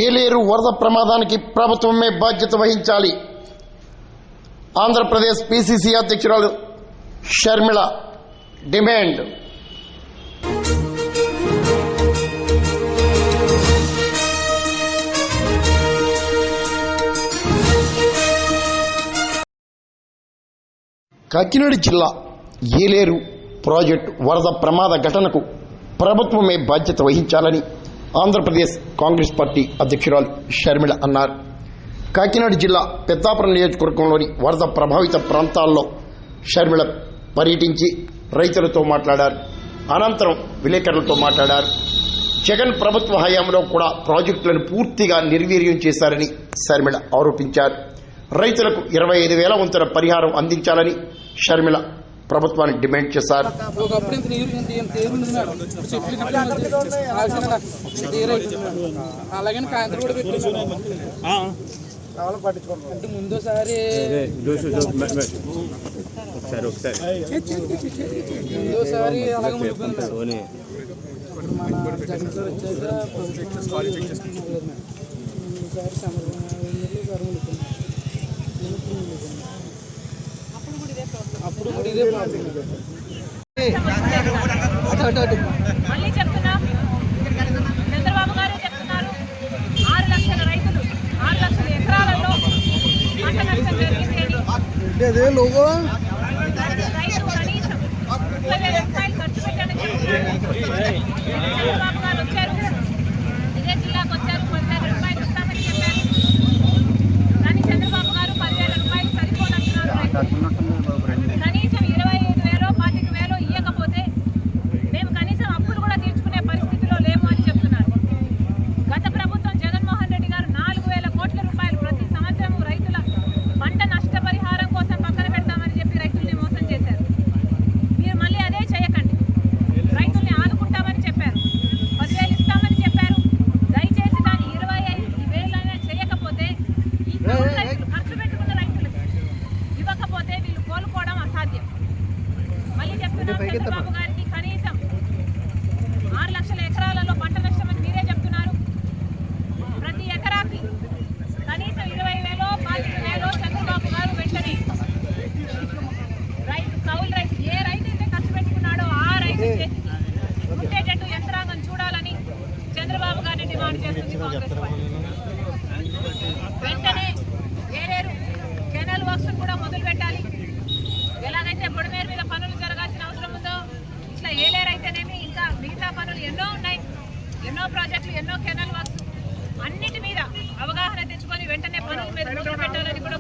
ఏలేరు వరద ప్రమాదానికి ప్రభుత్వమే బాధ్యత వహించాలి. ఆంధ్రప్రదేశ్ పిసిసి అధ్యక్షురాలు షర్మిల డిమాండ్. కాకినాడ జిల్లా ఏలేరు ప్రాజెక్టు వరద ప్రమాద ఘటనకు ప్రభుత్వమే బాధ్యత వహించాలని ఆంధ్రప్రదేశ్ కాంగ్రెస్ పార్టీ అధ్యక్షురాలు షర్మిల అన్నారు. కాకినాడ జిల్లా పెద్దాపురం నియోజకవర్గంలోని వరద ప్రభావిత ప్రాంతాల్లో షర్మిల పర్యటించి రైతులతో మాట్లాడారు. అనంతరం విలేకరులతో మాట్లాడారు. జగన్ ప్రభుత్వ హయాంలో కూడా ప్రాజెక్టులను పూర్తిగా నిర్వీర్యం చేశారని షర్మిల ఆరోపించారు. రైతులకు 25,000 వంతుల పరిహారం అందించాలని షర్మిల ప్రభుత్వాన్ని డిమాండ్ చేశారు. మళ్ళీ చెప్తున్నా, చంద్రబాబు గారే చెప్తున్నారు, 6 లక్షల రైతులు 6 లక్షల ఎకరాలలో పంట నష్టం జరిగింది అని. రైతు కనీసం 30,000 రూపాయలు ఖర్చు పెట్టాలని చంద్రబాబు గారు వచ్చారు, ఇదే జిల్లాకు వచ్చారు, 10,000 రూపాయలు ఇస్తామని చెప్పారు. కానీ చంద్రబాబు గారు 10,000 రూపాయలు సరిపోనంటున్నారు. కనీసం 25,000 25,000 ఇవ్వకపోతే మేము కనీసం అప్పులు కూడా తీర్చుకునే పరిస్థితిలో లేము అని చెప్తున్నారు. గత ప్రభుత్వం జగన్మోహన్ రెడ్డి గారు 4,000 కోట్ల రూపాయలు ప్రతి సంవత్సరం రైతుల పంట నష్టపరిహారం కోసం పక్కన పెడతామని చెప్పి రైతుల్ని మోసం చేశారు. మీరు మళ్ళీ అదే చేయకండి. రైతుల్ని ఆదుకుంటామని చెప్పారు, 10,000 ఇస్తామని చెప్పారు. దయచేసి దాన్ని 25,000 చేయకపోతే ఈ రైతులు ఖర్చు పెట్టుకున్న రైతులకి ఇవ్వకపోతే వీళ్ళు కోలుకోవడం అసాధ్యం. మళ్ళీ చెప్తున్నాం, చంద్రబాబు గారికి కనీసం 6 లక్షల ఎకరాలలో పంట నష్టం అని మీరే చెప్తున్నారు. ప్రతి ఎకరాకి కనీసం 20,000 25,000 చంద్రబాబు గారు వెంటనే రైతు కౌలు రైతు ఏ రైతు అయితే ఖర్చు పెట్టుకున్నాడో ఆ రైతు ఉండేటట్టు యంత్రాంగం చూడాలని చంద్రబాబు గారిని డిమాండ్ చేస్తుంది కాంగ్రెస్ పార్టీ. వెంటనే ఏలేరు కెనాల్ వర్క్స్ కూడా మొదలు పెట్టాలి. ఎలాగైతే బుడమేరు మీద పనులు జరగాల్సిన అవసరం ఉందో ఇట్లా ఏలేరు అయితేనేమి ఇంకా మిగతా పనులు ఎన్నో ఉన్నాయి, ఎన్నో ప్రాజెక్టులు, ఎన్నో కెనాల్ వర్క్స్, అన్నిటి మీద అవగాహన తెచ్చుకొని వెంటనే పనుల మీద మొదలు పెట్టాలని కూడా